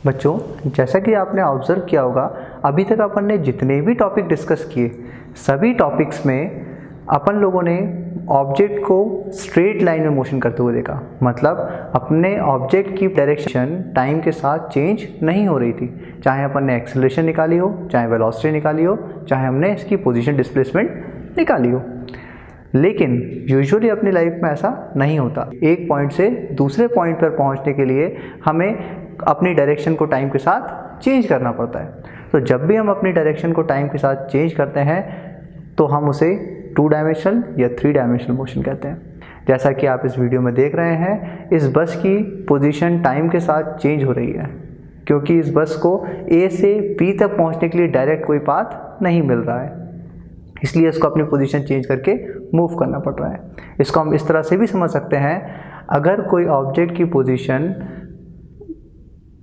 बच्चों, जैसा कि आपने ऑब्जर्व किया होगा, अभी तक अपन ने जितने भी टॉपिक डिस्कस किए सभी टॉपिक्स में अपन लोगों ने ऑब्जेक्ट को स्ट्रेट लाइन में मोशन करते हुए देखा। मतलब अपने ऑब्जेक्ट की डायरेक्शन टाइम के साथ चेंज नहीं हो रही थी, चाहे अपन ने एक्सेलरेशन निकाली हो, चाहे वेलोसिटी निकाली हो, चाहे हमने इसकी पोजीशन डिस्प्लेसमेंट निकाली हो। लेकिन यूजुअली अपनी लाइफ में ऐसा नहीं होता। एक पॉइंट से दूसरे पॉइंट पर पहुंचने के लिए हमें अपनी डायरेक्शन को टाइम के साथ चेंज करना पड़ता है। तो जब भी हम अपनी डायरेक्शन को टाइम के साथ चेंज करते हैं तो हम उसे 2 डायमेंशनल या 3 डायमेंशनल मोशन कहते हैं। जैसा कि आप इस वीडियो में देख रहे हैं, इस बस की पोजीशन टाइम के साथ चेंज हो रही है क्योंकि इस बस को ए से बी तक पहुंचने के लिए डायरेक्ट कोई पाथ नहीं मिल रहा है, इसलिए इसको अपनी पोजीशन चेंज करके मूव करना पड़ रहा है। इसको हम इस तरह से भी समझ सकते हैं, अगर कोई ऑब्जेक्ट की पोजीशन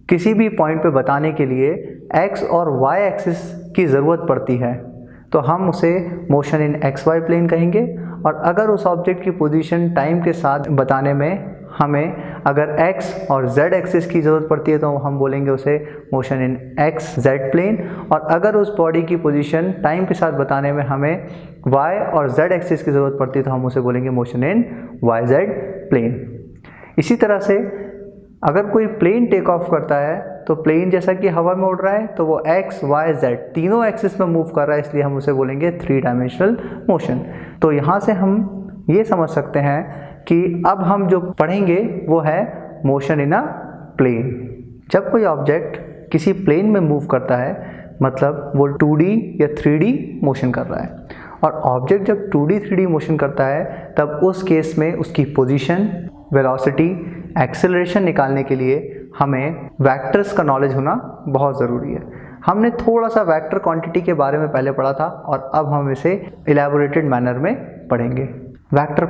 किसी भी पॉइंट पे बताने के लिए एक्स और वाई एक्सिस की ज़रूरत पड़ती है तो हम उसे motion in x y plane कहेंगे। और अगर उस ऑब्जेक्ट की पोजीशन टाइम के साथ बताने में हमें अगर एक्स और जेड एक्सिस की ज़रूरत पड़ती है तो हम बोलेंगे उसे motion in x z plane. और अगर उस बॉडी की पोजीशन टाइम के साथ बताने में हमें वाई और जेड एक्सिस की ज़रूरत पड़ती है तो हम उसे बोलेंगे motion in y z plane. इसी तरह से अगर कोई प्लेन टेक ऑफ करता है तो प्लेन जैसा कि हवा में उड़ रहा है तो वो एक्स वाई जेड तीनों एक्सिस में मूव कर रहा है, इसलिए हम उसे बोलेंगे 3 डायमेंशनल मोशन। तो यहाँ से हम ये समझ सकते हैं कि अब हम जो पढ़ेंगे वो है मोशन इन अ प्लेन। जब कोई ऑब्जेक्ट किसी प्लेन में मूव करता है मतलब वो 2D या 3D मोशन कर रहा है, और ऑब्जेक्ट जब 2D 3D मोशन करता है तब उस केस में उसकी पोजीशन, वेलोसिटी, एक्सेलरेशन निकालने के लिए हमें वेक्टर्स का नॉलेज होना बहुत ज़रूरी है। हमने थोड़ा सा वेक्टर क्वांटिटी के बारे में पहले पढ़ा था और अब हम इसे इलैबोरेटेड मैनर में पढ़ेंगे। वेक्टर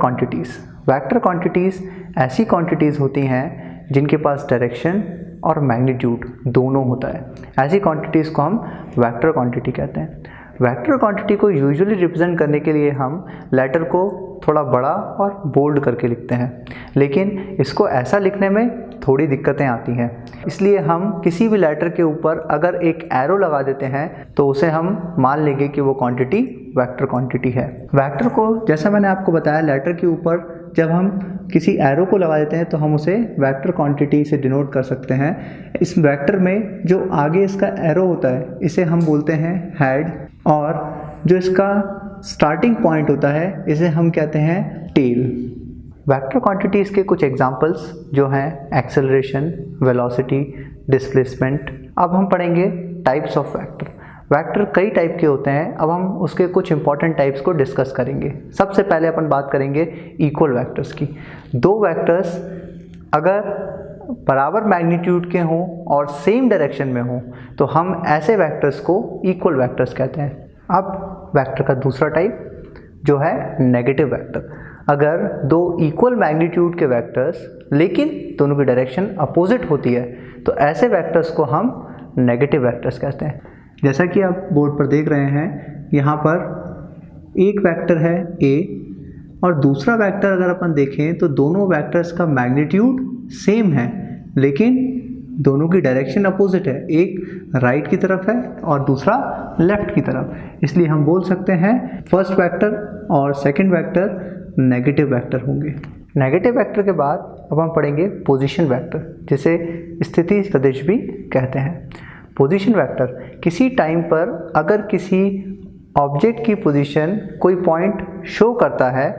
क्वांटिटीज़ ऐसी क्वांटिटीज़ होती हैं जिनके पास डायरेक्शन और मैग्नीट्यूड दोनों होता है। ऐसी क्वांटिटीज़ को हम वेक्टर क्वांटिटी कहते हैं। वेक्टर क्वांटिटी को यूजुअली रिप्रेजेंट करने के लिए हम लेटर को थोड़ा बड़ा और बोल्ड करके लिखते हैं, लेकिन इसको ऐसा लिखने में थोड़ी दिक्कतें आती हैं। इसलिए हम किसी भी लेटर के ऊपर अगर एक एरो लगा देते हैं तो उसे हम मान लेंगे कि वो क्वांटिटी वेक्टर क्वांटिटी है। वेक्टर को जैसा मैंने आपको बताया, लेटर के ऊपर जब हम किसी एरो को लगा देते हैं तो हम उसे वेक्टर क्वांटिटी से डिनोट कर सकते हैं। इस वेक्टर में जो आगे इसका एरो होता है इसे हम बोलते हैं हेड, और जो इसका स्टार्टिंग पॉइंट होता है इसे हम कहते हैं टेल। वेक्टर क्वांटिटीज़ के कुछ एग्जांपल्स जो हैं एक्सेलरेशन, वेलोसिटी, डिस्प्लेसमेंट। अब हम पढ़ेंगे टाइप्स ऑफ वेक्टर। वेक्टर कई टाइप के होते हैं, अब हम उसके कुछ इंपॉर्टेंट टाइप्स को डिस्कस करेंगे। सबसे पहले अपन बात करेंगे इक्वल वेक्टर्स की। 2 वेक्टर्स अगर बराबर मैग्नीट्यूड के हों और सेम डायरेक्शन में हों तो हम ऐसे वेक्टर्स को इक्वल वेक्टर्स कहते हैं। अब वेक्टर का दूसरा टाइप जो है नेगेटिव वेक्टर। अगर 2 इक्वल मैग्नीट्यूड के वेक्टर्स लेकिन दोनों की डायरेक्शन अपोजिट होती है तो ऐसे वेक्टर्स को हम नेगेटिव वेक्टर्स कहते हैं। जैसा कि आप बोर्ड पर देख रहे हैं, यहाँ पर एक वेक्टर है a और दूसरा वेक्टर अगर अपन देखें तो दोनों वेक्टर्स का मैग्नीट्यूड सेम है लेकिन दोनों की डायरेक्शन अपोजिट है। एक राइट की तरफ है और दूसरा लेफ्ट की तरफ, इसलिए हम बोल सकते हैं फर्स्ट वेक्टर और सेकंड वेक्टर नेगेटिव वेक्टर होंगे। नेगेटिव वेक्टर के बाद अब हम पढ़ेंगे पोजीशन वेक्टर, जिसे स्थिति सदिश भी कहते हैं। पोजीशन वेक्टर किसी टाइम पर अगर किसी ऑब्जेक्ट की पोजीशन कोई पॉइंट शो करता है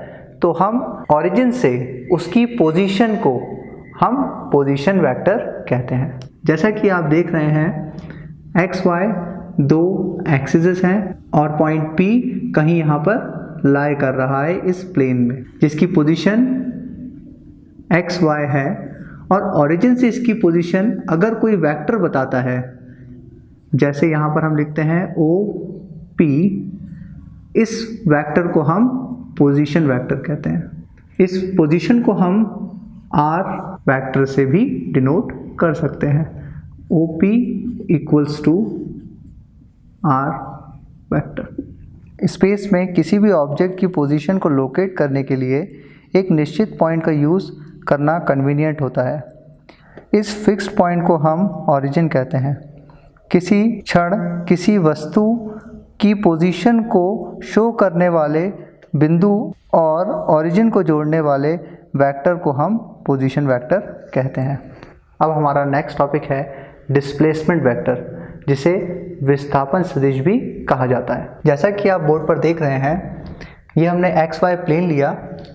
तो हम ओरिजिन से उसकी पोजीशन को हम पोजीशन वेक्टर कहते हैं। जैसा कि आप देख रहे हैं एक्स वाई 2 एक्सिस हैं और पॉइंट P कहीं यहाँ पर लाई कर रहा है इस प्लेन में, जिसकी पोजीशन एक्स वाई है, और ओरिजिन से इसकी पोजीशन अगर कोई वेक्टर बताता है, जैसे यहाँ पर हम लिखते हैं OP, इस वेक्टर को हम पोजीशन वेक्टर कहते हैं। इस पोजीशन को हम R वेक्टर से भी डिनोट कर सकते हैं। OP equals to R vector. Space में किसी भी ऑब्जेक्ट की पोजीशन को लोकेट करने के लिए एक निश्चित पॉइंट का यूज़ करना कन्वीनियंट होता है। इस फिक्स्ड पॉइंट को हम ओरिजिन कहते हैं। किसी क्षण किसी वस्तु की पोजीशन को शो करने वाले बिंदु और ओरिजिन को जोड़ने वाले वेक्टर को हम पोजीशन वेक्टर कहते हैं। अब हमारा नेक्स्ट टॉपिक है डिस्प्लेसमेंट वेक्टर, जिसे विस्थापन सदिश भी कहा जाता है। जैसा कि आप बोर्ड पर देख रहे हैं, ये हमने एक्स वाई प्लेन लिया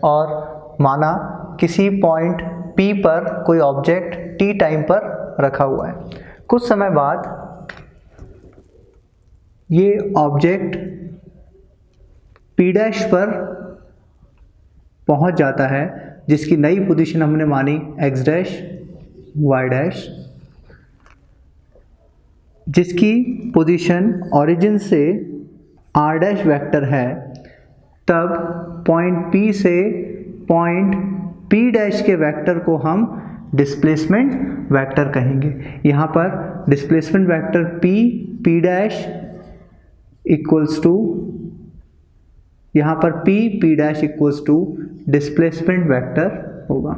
और माना किसी पॉइंट P पर कोई ऑब्जेक्ट t टाइम पर रखा हुआ है। कुछ समय बाद ये ऑब्जेक्ट P' पर पहुंच जाता है, जिसकी नई पोजीशन हमने मानी x', y', जिसकी पोजीशन ओरिजिन से r' वेक्टर है। तब पॉइंट P से पॉइंट P' के वेक्टर को हम डिस्प्लेसमेंट वेक्टर कहेंगे। यहाँ पर displacement vector P' equals to, यहाँ पर P' equals to displacement vector होगा।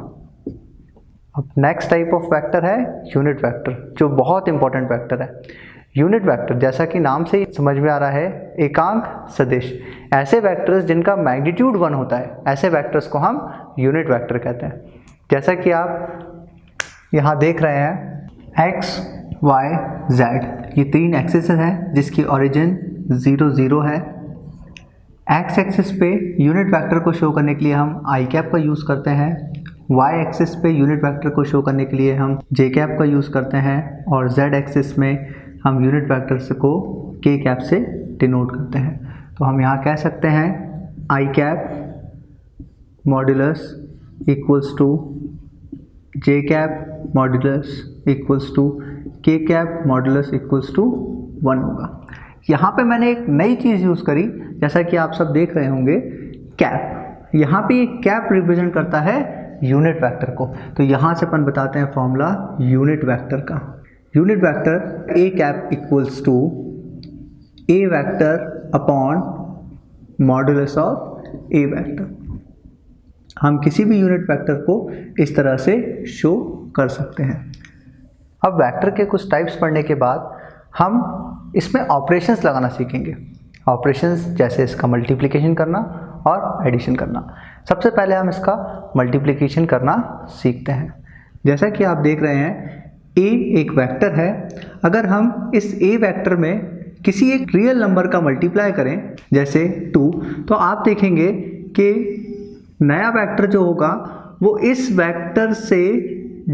अब नेक्स्ट टाइप ऑफ वेक्टर है यूनिट वेक्टर, जो बहुत इंपॉर्टेंट वेक्टर है। यूनिट वेक्टर जैसा कि नाम से ही समझ में आ रहा है, एकांक सदिश। ऐसे वेक्टर्स जिनका मैग्नीट्यूड 1 होता है, ऐसे वेक्टर्स को हम यूनिट वेक्टर कहते हैं। जैसा कि आप यहाँ देख रहे हैं, x, y, z, ये 3 एक्सिस हैं जिसकी ओरिजिन 0, 0 है। x एक्सिस पे यूनिट वेक्टर को शो करने के लिए हम i कैप का यूज़ करते हैं। y एक्सिस पे यूनिट वेक्टर को शो करने के लिए हम j कैप का यूज़ करते हैं, और z एक्सिस में हम यूनिट वेक्टर्स को k कैप से डिनोट करते हैं। तो हम यहाँ कह सकते हैं i cap modulus equals to j cap modulus equals to k cap modulus equals to 1 होगा। यहाँ पे मैंने एक नई चीज़ यूज़ करी, जैसा कि आप सब देख रहे होंगे, कैप। यहाँ पे एक कैप रिप्रेजेंट करता है यूनिट वेक्टर को। तो यहाँ से अपन बताते हैं फॉर्मूला यूनिट वेक्टर का। Unit vector A cap equals to A vector upon modulus of A vector. हम किसी भी यूनिट वेक्टर को इस तरह से शो कर सकते हैं। अब वेक्टर के कुछ टाइप्स पढ़ने के बाद हम इसमें ऑपरेशंस लगाना सीखेंगे। ऑपरेशंस जैसे इसका मल्टीप्लिकेशन करना और एडिशन करना। सबसे पहले हम इसका मल्टीप्लिकेशन करना सीखते हैं। जैसा कि आप देख रहे हैं, a एक वेक्टर है। अगर हम इस a वेक्टर में किसी एक रियल नंबर का मल्टीप्लाई करें, जैसे 2, तो आप देखेंगे कि नया वेक्टर जो होगा वो इस वेक्टर से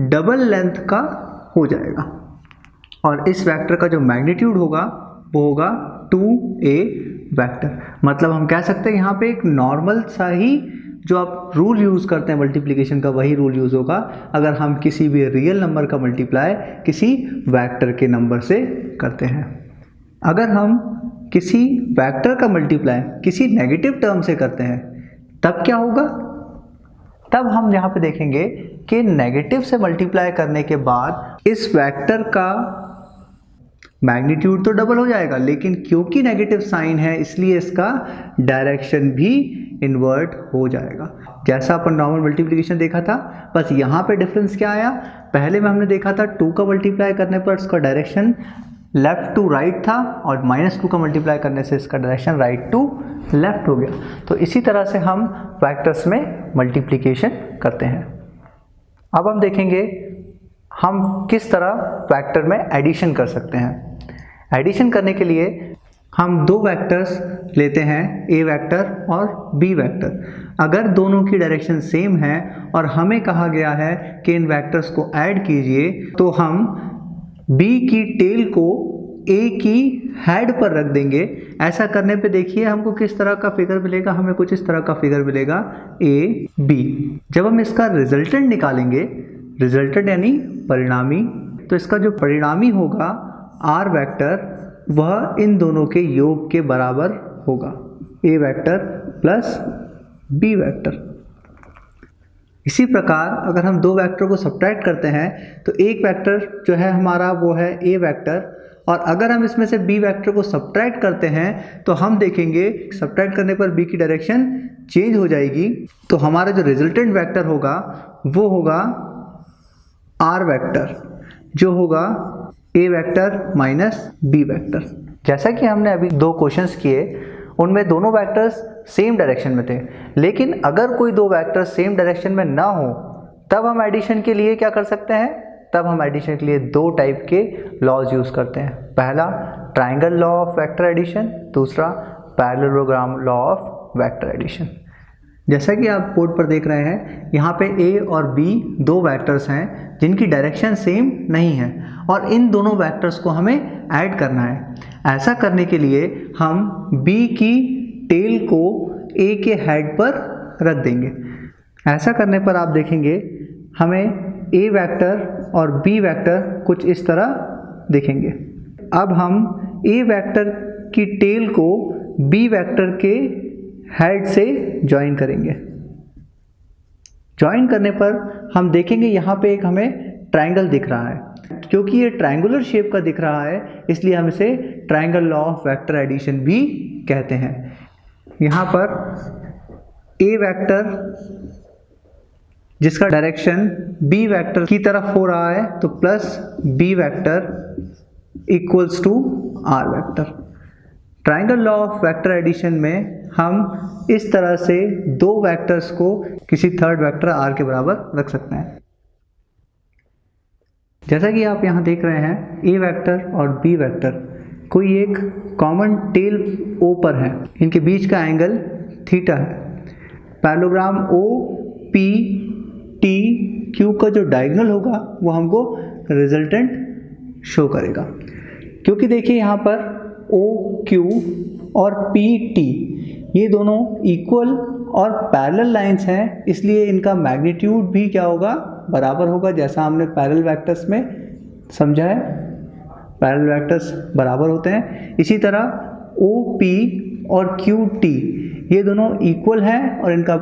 डबल लेंथ का हो जाएगा, और इस वेक्टर का जो मैग्नीट्यूड होगा वो होगा 2a वेक्टर। मतलब हम कह सकते हैं यहाँ पे एक नॉर्मल सा ही जो आप रूल यूज़ करते हैं मल्टीप्लिकेशन का, वही रूल यूज़ होगा अगर हम किसी भी रियल नंबर का मल्टीप्लाई किसी वेक्टर के नंबर से करते हैं। अगर हम किसी वेक्टर का मल्टीप्लाई किसी नेगेटिव टर्म से करते हैं, तब क्या होगा? तब हम यहाँ पे देखेंगे कि नेगेटिव से मल्टीप्लाई करने के बाद इस वेक्टर का मैग्नीट्यूड तो डबल हो जाएगा, लेकिन क्योंकि नेगेटिव साइन है इसलिए इसका डायरेक्शन भी इन्वर्ट हो जाएगा। जैसा अपन नॉर्मल मल्टीप्लिकेशन देखा था, बस यहाँ पे डिफरेंस क्या आया, पहले में हमने देखा था 2 का मल्टीप्लाई करने पर इसका डायरेक्शन लेफ्ट टू राइट था, और -2 का मल्टीप्लाई करने से इसका डायरेक्शन राइट टू लेफ्ट हो गया। तो इसी तरह से हम वेक्टर्स में मल्टीप्लिकेशन करते हैं। अब हम देखेंगे हम किस तरह वेक्टर में एडिशन कर सकते हैं। एडिशन करने के लिए हम 2 वेक्टर्स लेते हैं, ए वेक्टर और बी वेक्टर। अगर दोनों की डायरेक्शन सेम है और हमें कहा गया है कि इन वेक्टर्स को ऐड कीजिए, तो हम बी की टेल को ए की हेड पर रख देंगे। ऐसा करने पे देखिए हमको किस तरह का फिगर मिलेगा, हमें कुछ इस तरह का फिगर मिलेगा ए बी। जब हम इसका रिजल्टेंट निकालेंगे, रिजल्टेंट यानी परिणामी, तो इसका जो परिणामी होगा आर वेक्टर, वह इन दोनों के योग के बराबर होगा, ए वेक्टर प्लस बी वेक्टर। इसी प्रकार अगर हम 2 वेक्टर को सब्ट्रैक्ट करते हैं तो एक वेक्टर जो है हमारा वो है ए वेक्टर, और अगर हम इसमें से बी वेक्टर को सब्ट्रैक्ट करते हैं तो हम देखेंगे सब्ट्रैक्ट करने पर बी की डायरेक्शन चेंज हो जाएगी। तो हमारा जो रिजल्टेंट वेक्टर होगा वो होगा आर वेक्टर जो होगा ए वेक्टर माइनस बी वेक्टर। जैसा कि हमने अभी दो क्वेश्चंस किए उनमें दोनों वेक्टर्स सेम डायरेक्शन में थे, लेकिन अगर कोई दो वेक्टर्स सेम डायरेक्शन में ना हो तब हम एडिशन के लिए क्या कर सकते हैं, तब हम एडिशन के लिए दो टाइप के लॉज यूज़ करते हैं। पहला triangle law of vector addition, दूसरा parallelogram law of vector addition. जैसा कि आप बोर्ड पर देख रहे हैं, यहाँ पे ए और बी दो वेक्टर्स हैं जिनकी डायरेक्शन सेम नहीं है और इन दोनों वेक्टर्स को हमें ऐड करना है। ऐसा करने के लिए हम बी की टेल को ए के हेड पर रख देंगे। ऐसा करने पर आप देखेंगे हमें ए वेक्टर और बी वेक्टर कुछ इस तरह दिखेंगे। अब हम ए वेक्टर की टेल को बी वेक्टर के हेड से ज्वाइन करेंगे। ज्वाइन करने पर हम देखेंगे यहाँ पे एक हमें ट्राइंगल दिख रहा है। क्योंकि ये ट्राइंगुलर शेप का दिख रहा है इसलिए हम इसे triangle law of vector addition भी कहते हैं। यहाँ पर ए वेक्टर जिसका डायरेक्शन बी वेक्टर की तरफ हो रहा है तो plus B vector equals to R vector. Triangle law of vector addition में हम इस तरह से दो वेक्टर्स को किसी थर्ड वेक्टर आर के बराबर रख सकते हैं। जैसा कि आप यहाँ देख रहे हैं ए वेक्टर और बी वेक्टर कोई एक कॉमन टेल ओ पर है, इनके बीच का एंगल थीटा है। Parallelogram O P T Q का जो डायगोनल होगा वो हमको रिजल्टेंट शो करेगा। क्योंकि देखिए यहाँ पर ओ क्यू और पी टी ये दोनों इक्वल और पैरेलल लाइंस हैं, इसलिए इनका मैग्नीट्यूड भी क्या होगा, बराबर होगा। जैसा हमने पैरेलल वेक्टर्स में समझा है, पैरेलल वेक्टर्स बराबर होते हैं। इसी तरह ओ पी और क्यू टी ये दोनों इक्वल हैं और इनका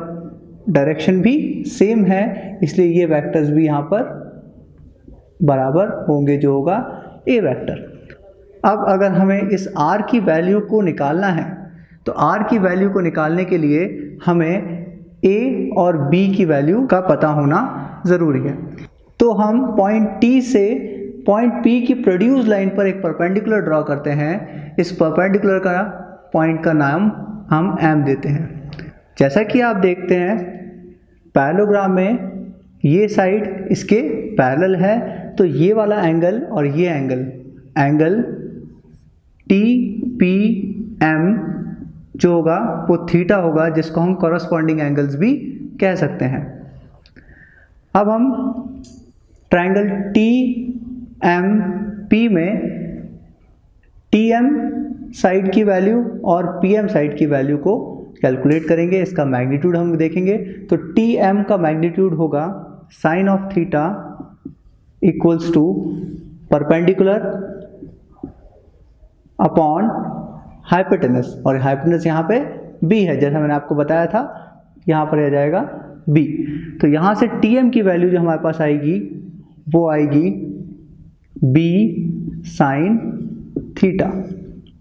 डायरेक्शन भी सेम है, इसलिए ये वेक्टर्स भी यहाँ पर बराबर होंगे जो होगा ए वेक्टर। अब अगर हमें इस r की वैल्यू को निकालना है तो r की वैल्यू को निकालने के लिए हमें a और b की वैल्यू का पता होना ज़रूरी है। तो हम पॉइंट T से पॉइंट P की प्रोड्यूस लाइन पर एक परपेंडिकुलर ड्रॉ करते हैं। इस परपेंडिकुलर का पॉइंट का नाम हम M देते हैं। जैसा कि आप देखते हैं पैरेललोग्राम में ये साइड इसके पैरेलल है, तो ये वाला एंगल और ये एंगल TPM जो होगा वो थीटा होगा, जिसको हम कॉरस्पॉन्डिंग एंगल्स भी कह सकते हैं। अब हम ट्राइंगल TMP में TM साइड की वैल्यू और PM साइड की वैल्यू को कैलकुलेट करेंगे। इसका मैग्नीट्यूड हम देखेंगे तो TM का मैग्नीट्यूड होगा sine of theta equals to perpendicular upon hypotenuse, और हाइपोटेनस यहाँ पे B है, जैसा मैंने आपको बताया था, यहाँ पर आ जाएगा B। तो यहाँ से TM की वैल्यू जो हमारे पास आएगी वो आएगी B साइन थीटा।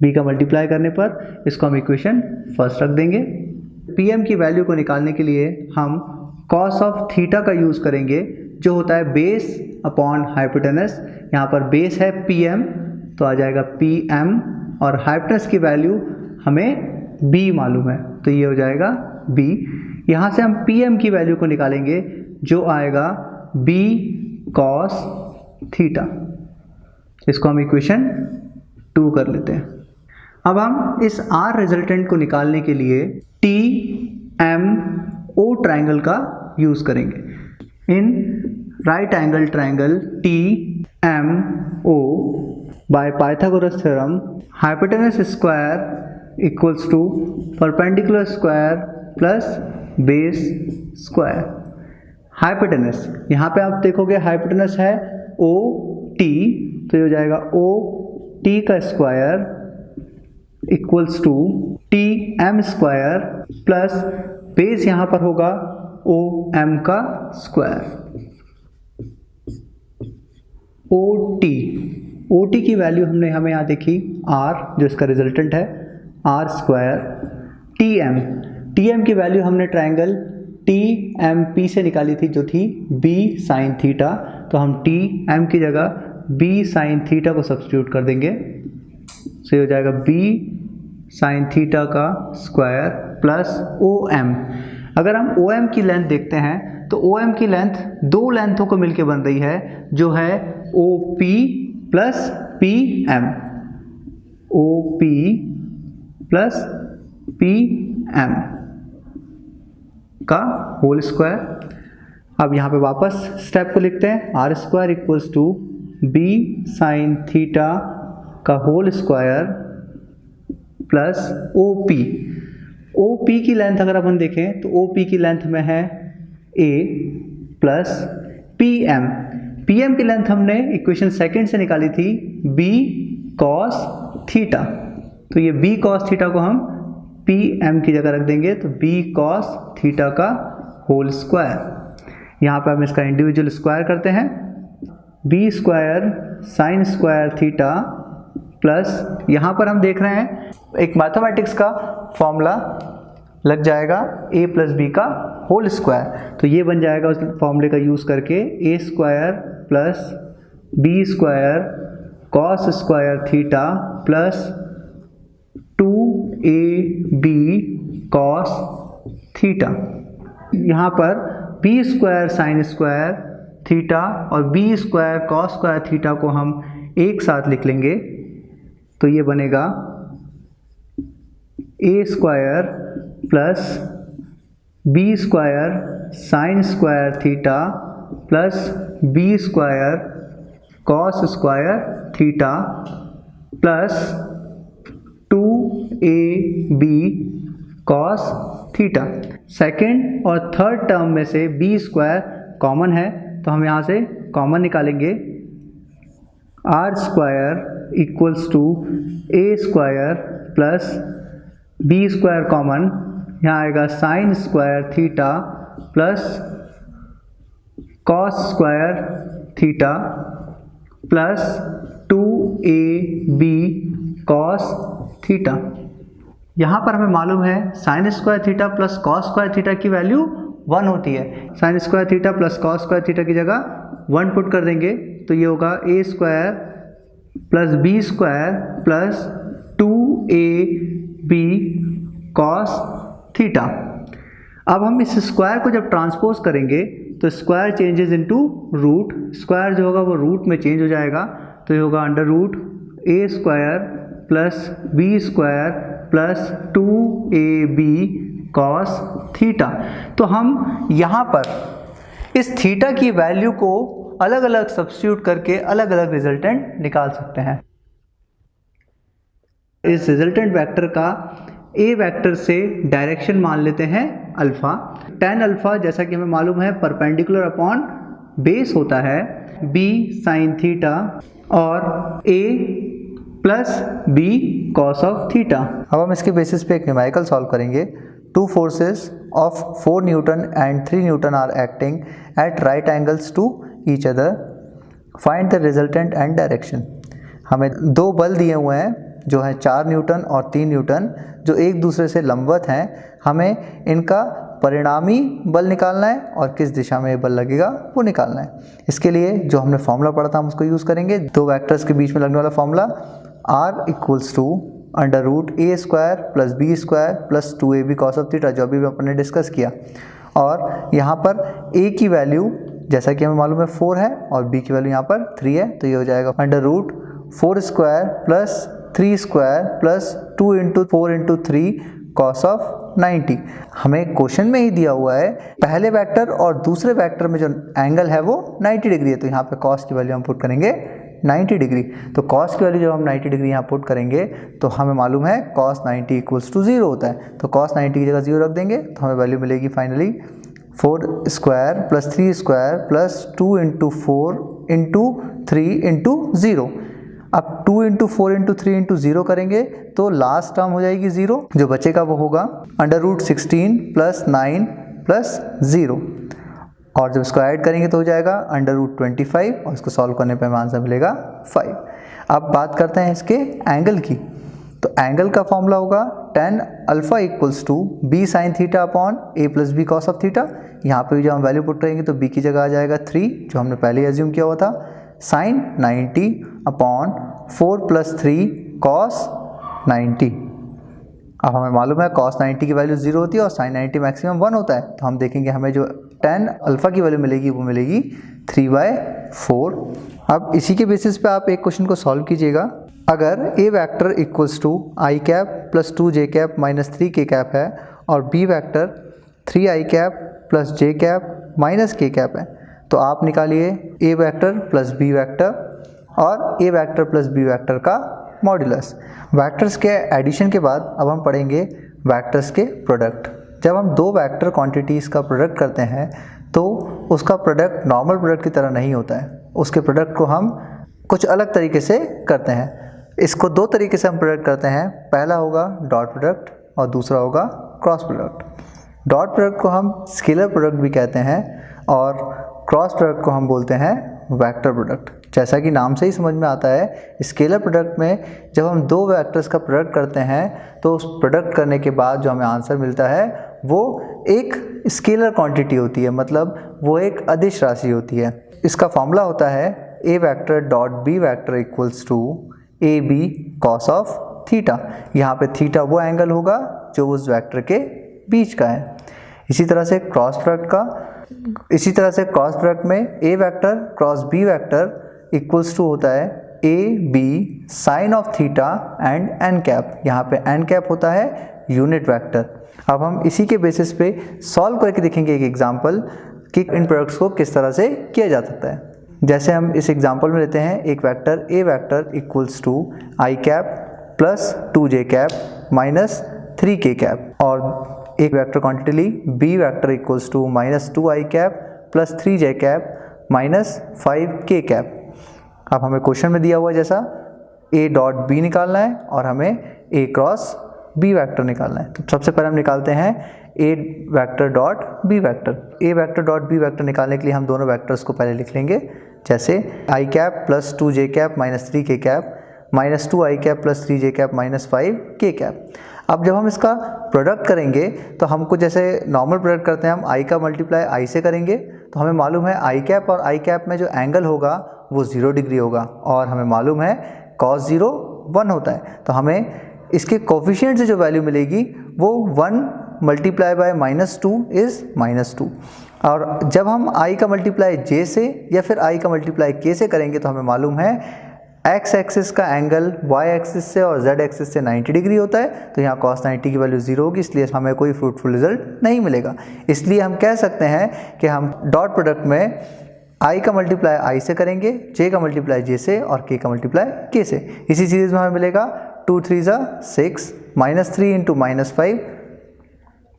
B का मल्टीप्लाई करने पर इसको हम इक्वेशन फर्स्ट रख देंगे। PM की वैल्यू को निकालने के लिए हम कॉस ऑफ थीटा का यूज़ करेंगे जो होता है बेस अपॉन हाइपोटेनस। यहाँ पर बेस है PM तो आ जाएगा PM और हाइपोटेनस की वैल्यू हमें B मालूम है तो ये हो जाएगा B। यहाँ से हम PM की वैल्यू को निकालेंगे जो आएगा B कॉस थीटा। इसको हम इक्वेशन 2 कर लेते हैं। अब हम इस R रिजल्टेंट को निकालने के लिए TMO ट्राइंगल का यूज़ करेंगे। In right angle triangle TMO by Pythagoras theorem hypotenuse square equals to perpendicular square plus base square. Hypotenuse यहाँ पे आप देखोगे हाइपोटेनस है OT, तो ये हो जाएगा OT का square equals to TM square plus base यहाँ पर होगा OM का स्क्वायर। OT की वैल्यू हमें यहाँ देखी R जो इसका रिजल्टेंट है R स्क्वायर। TM की वैल्यू हमने ट्राइंगल टी एम पी से निकाली थी जो थी बी साइन थीटा, तो हम टी एम की जगह बी साइन थीटा को सब्स्टिट्यूट कर देंगे। सो ये हो जाएगा बी साइन थीटा का स्क्वायर प्लस ओ एम। अगर हम ओ एम की लेंथ देखते हैं तो ओ एम की लेंथ दो लेंथों को मिलके बन रही है जो है O P plus P M, O P plus P M का होल स्क्वायर। अब यहाँ पे वापस स्टेप को लिखते हैं, R square equals to B sine theta का whole square plus O P. O P की लेंथ अगर अपन देखें तो ओ पी की लेंथ में है A plus P M. P M की लेंथ हमने इक्वेशन सेकंड से निकाली थी बी कॉस थीटा, तो ये बी कॉस थीटा को हम पी एम की जगह रख देंगे, तो बी कॉस थीटा का होल स्क्वायर। यहाँ पर हम इसका इंडिविजुअल स्क्वायर करते हैं, B square sine square theta plus यहाँ पर हम देख रहे हैं एक मैथमेटिक्स का फॉर्मूला लग जाएगा a प्लस बी का होल स्क्वायर, तो ये बन जाएगा उस फॉर्मूले का यूज़ करके A square plus B square cos square theta plus 2ab cos theta. यहाँ पर B square sine square theta और B square cos square theta को हम एक साथ लिख लेंगे, तो ये बनेगा A square plus B square sine square theta plus B square cos square theta plus 2ab cos theta. Second और थर्ड टर्म में से बी स्क्वायर कॉमन है, तो हम यहाँ से कॉमन निकालेंगे, R square equals to A square plus B square common, यहाँ आएगा sine square theta plus cos square theta plus 2ab cos theta. यहाँ पर हमें मालूम है sine square theta plus cos square theta की वैल्यू 1 होती है। Sine square theta plus cos square theta की जगह 1 पुट कर देंगे, तो ये होगा A square plus B square plus 2ab cos theta. अब हम इस स्क्वायर को जब ट्रांसपोज करेंगे तो square changes into root, square जो होगा वो रूट में चेंज हो जाएगा, तो ये होगा under root A square plus B square plus 2ab cos theta. तो हम यहाँ पर इस थीटा की वैल्यू को अलग अलग सब्स्टिट्यूट करके अलग अलग रिजल्टेंट निकाल सकते हैं। इस रिजल्टेंट वेक्टर का ए वेक्टर से डायरेक्शन मान लेते हैं अल्फ़ा। tan अल्फ़ा जैसा कि हमें मालूम है परपेंडिकुलर अपॉन बेस होता है b साइन थीटा और a plus b cos of theta. अब हम इसके बेसिस पे एक न्यूमेरिकल सॉल्व करेंगे। Two forces of 4 newton and 3 newton are acting at right angles to each other, find the resultant and direction. हमें दो बल दिए हुए हैं जो है 4 न्यूटन और 3 न्यूटन जो एक दूसरे से लंबवत हैं, हमें इनका परिणामी बल निकालना है और किस दिशा में ये बल लगेगा वो निकालना है। इसके लिए जो हमने फॉर्मूला पढ़ा था हम उसको यूज़ करेंगे। दो वेक्टर्स के बीच में लगने वाला formula r equals to under root A square plus B square plus 2ab cos of theta, जो अभी अपने डिस्कस किया। और यहाँ पर a की वैल्यू जैसा कि हमें मालूम है 4 है और b की वैल्यू यहाँ पर 3 है, तो ये हो जाएगा under root 4 square plus 3 square plus 2 into 4 into 3 cos of 90। हमें क्वेश्चन में ही दिया हुआ है पहले वेक्टर और दूसरे वेक्टर में जो एंगल है वो 90 डिग्री है, तो यहाँ पे कॉस की वैल्यू हम पुट करेंगे 90 डिग्री। तो कॉस की वैल्यू जब हम 90 डिग्री यहाँ पुट करेंगे तो हमें मालूम है कॉस 90 इक्वल्स टू 0 होता है, तो कॉस 90 की जगह 0 रख देंगे तो हमें वैल्यू मिलेगी finally 4 square plus 3 square plus 2 into 4 into 3 into 0। अब 2 इंटू 4 इंटू 3 इंटू 0 करेंगे तो लास्ट टर्म हो जाएगी 0, जो बचेगा वो होगा अंडर रूट 16 प्लस 9 प्लस 0, और जब इसको ऐड करेंगे तो हो जाएगा अंडर रूट 25 और इसको सॉल्व करने पे हमें आंसर मिलेगा 5। अब बात करते हैं इसके एंगल की, तो एंगल का फॉर्मूला होगा tan alpha equals to B sine theta upon A plus B cos of theta. यहाँ पे भी जब हम वैल्यू पुट करेंगे तो b की जगह आ जाएगा 3 जो हमने पहले एज्यूम किया हुआ था, साइन 90 अपॉन 4 प्लस 3 कॉस 90। अब हमें मालूम है cos 90 की वैल्यू 0 होती है और sin 90 मैक्सिमम 1 होता है, तो हम देखेंगे हमें जो tan अल्फा की वैल्यू मिलेगी वो मिलेगी 3/4। अब इसी के बेसिस पे आप एक क्वेश्चन को सॉल्व कीजिएगा। अगर a vector equals to I cap plus 2j cap minus 3k cap है और b vector 3i cap plus j cap minus k cap है, तो आप निकालिए a vector plus b vector और a vector plus b vector का modulus. Vectors के addition के बाद अब हम पढ़ेंगे वेक्टर्स के प्रोडक्ट। जब हम दो वेक्टर क्वांटिटीज़ का प्रोडक्ट करते हैं तो उसका प्रोडक्ट नॉर्मल प्रोडक्ट की तरह नहीं होता है, उसके प्रोडक्ट को हम कुछ अलग तरीके से करते हैं। इसको दो तरीके से हम प्रोडक्ट करते हैं, पहला होगा डॉट प्रोडक्ट और दूसरा होगा क्रॉस प्रोडक्ट। डॉट प्रोडक्ट को हम स्केलर प्रोडक्ट भी कहते हैं और क्रॉस प्रोडक्ट को हम बोलते हैं वेक्टर प्रोडक्ट। जैसा कि नाम से ही समझ में आता है, स्केलर प्रोडक्ट में जब हम दो वेक्टर्स का प्रोडक्ट करते हैं तो उस प्रोडक्ट करने के बाद जो हमें आंसर मिलता है वो एक स्केलर क्वांटिटी होती है, मतलब वो एक अदिश राशि होती है। इसका फॉर्मूला होता है A vector dot B vector equals to A B cos of theta. यहाँ पे थीटा वो एंगल होगा जो उस वेक्टर के बीच का है। इसी तरह से क्रॉस प्रोडक्ट में A vector cross B vector equals to होता है A B sine of theta and N cap. यहाँ पे एन कैप होता है यूनिट वेक्टर। अब हम इसी के बेसिस पे सॉल्व करके देखेंगे एक एग्जांपल कि इन प्रोडक्ट्स को किस तरह से किया जा सकता है। जैसे हम इस एग्जांपल में लेते हैं एक vector A vector equals to I cap plus 2j cap minus 3k cap और एक वेक्टर क्वांटिटी ली B vector equals to minus 2i cap plus 3j cap minus 5k cap. अब हमें क्वेश्चन में दिया हुआ जैसा a डॉट बी निकालना है और हमें a क्रॉस b वेक्टर निकालना है। तो सबसे पहले हम निकालते हैं a vector dot b vector. a vector dot b vector निकालने के लिए हम दोनों वेक्टर्स को पहले लिख लेंगे, जैसे i cap plus 2j cap minus 3k cap minus 2i cap plus 3j cap minus 5k cap. अब जब हम इसका प्रोडक्ट करेंगे तो हमको जैसे नॉर्मल प्रोडक्ट करते हैं हम i का मल्टीप्लाई i से करेंगे, तो हमें मालूम है i कैप और i कैप में जो एंगल होगा वो 0 डिग्री होगा और हमें मालूम है cos 0 1 होता है। तो हमें इसके कोफिशिएंट से जो वैल्यू मिलेगी वो 1 मल्टीप्लाई बाय -2 इज़ -2। और जब हम i का मल्टीप्लाई j से या फिर i का मल्टीप्लाई k से करेंगे तो हमें मालूम है x एक्सिस का एंगल y एक्सिस से और z एक्सिस से 90 डिग्री होता है, तो यहाँ cos 90 की वैल्यू 0 होगी, इसलिए हमें कोई फ्रूटफुल रिजल्ट नहीं मिलेगा। इसलिए हम कह सकते हैं कि हम डॉट प्रोडक्ट में i का मल्टीप्लाई i से करेंगे, j का मल्टीप्लाई j से और k का मल्टीप्लाई k से। इसी सीरीज में हमें मिलेगा 2 3 6 -3 इंटू -5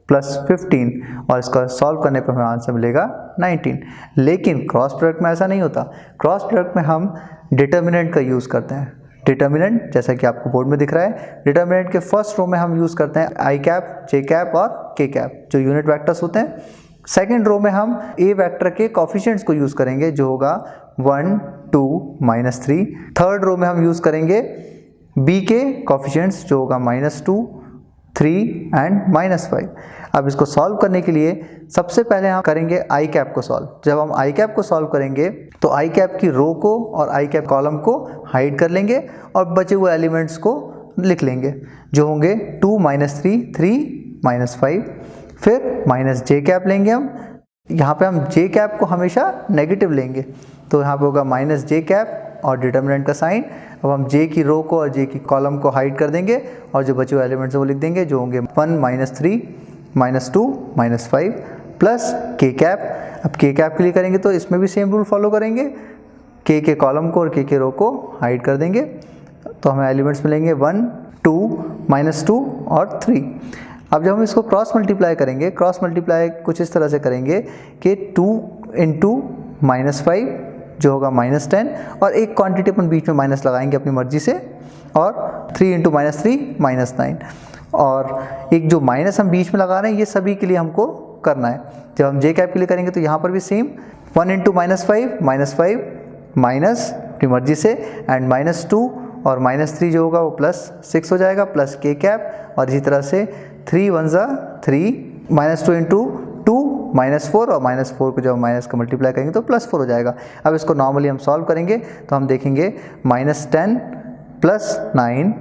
प्लस 15 और इसका सॉल्व करने पर हमें आंसर मिलेगा 19। लेकिन क्रॉस प्रोडक्ट में ऐसा नहीं होता। क्रॉस प्रोडक्ट में हम डिटर्मिनेंट का यूज़ करते हैं। डिटर्मिनेंट जैसा कि आपको बोर्ड में दिख रहा है, डिटर्मिनेंट के फर्स्ट रो में हम यूज़ करते हैं आई कैप, जे कैप और के कैप जो यूनिट वेक्टर्स होते हैं। सेकेंड रो में हम ए वेक्टर के कोफिशिएंट्स को यूज़ करेंगे जो होगा 1 2 -3। थर्ड रो में हम यूज़ करेंगे बी के कोफिशिएंट्स जो होगा -2 3 एंड -5। अब इसको सॉल्व करने के लिए सबसे पहले हम करेंगे आई कैप को सॉल्व। जब हम आई कैप को सॉल्व करेंगे तो आई कैप की रो को और आई कैप कॉलम को हाइड कर लेंगे और बचे हुए एलिमेंट्स को लिख लेंगे जो होंगे 2 -3 3 -5। फिर माइनस जे कैप लेंगे हम। यहाँ पे हम जे कैप को हमेशा नेगेटिव लेंगे, तो यहाँ पे होगा माइनस जे कैप और डिटर्मिनेंट का साइन। अब हम जे की रो को और जे की कॉलम को हाइड कर देंगे और जो बचे हुए एलिमेंट्स वो लिख देंगे जो होंगे 1 -3 -2 -5 प्लस के कैप। अब के कैप के लिए करेंगे तो इसमें भी सेम रूल फॉलो करेंगे, के कॉलम को और के रो को हाइड कर देंगे, तो हमें एलिमेंट्स मिलेंगे 1 2 -2 और 3। अब जब हम इसको क्रॉस मल्टीप्लाई करेंगे, क्रॉस मल्टीप्लाई कुछ इस तरह से करेंगे कि 2 इंटू -5 जो होगा -10 और एक क्वांटिटी अपन बीच में माइनस लगाएंगे अपनी मर्जी से, और 3 इंटू -3 -9। और एक जो माइनस हम बीच में लगा रहे हैं ये सभी के लिए हमको करना है। जब हम जे कैप के लिए करेंगे तो यहाँ पर भी सेम 1 इंटू -5 -5 माइनस अपनी मर्जी से एंड -2 और -3 जो होगा वो +6 हो जाएगा, प्लस k कैप, और इसी तरह से 3 1 ज़ा 3, -2 इंटू 2 -4, और -4 को जब माइनस का मल्टीप्लाई करेंगे तो +4 हो जाएगा। अब इसको नॉर्मली हम सॉल्व करेंगे तो हम देखेंगे -10 + 9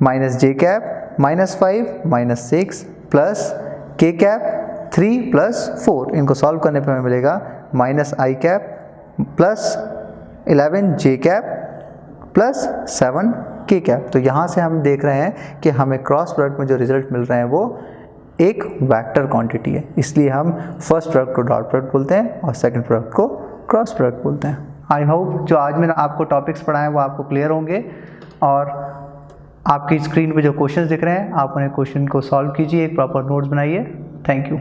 -j cap -5 -6 plus k cap 3 + 4, इनको सॉल्व करने पे हमें मिलेगा -i cap plus 11 j cap plus 7 k cap. तो यहाँ से हम देख रहे हैं कि हमें क्रॉस प्रोडक्ट में जो रिजल्ट मिल रहे हैं वो एक वेक्टर क्वांटिटी है, इसलिए हम first product co dot product बोलते हैं और सेकंड प्रोडक्ट को क्रॉस प्रोडक्ट बोलते हैं। आई होप जो आज मैंने आपको टॉपिक्स पढ़ाए वो आपको क्लियर होंगे, और आपकी स्क्रीन पे जो क्वेश्चंस दिख रहे हैं आप उन्हें क्वेश्चन को सॉल्व कीजिए, एक प्रॉपर नोट्स बनाइए। Thank you.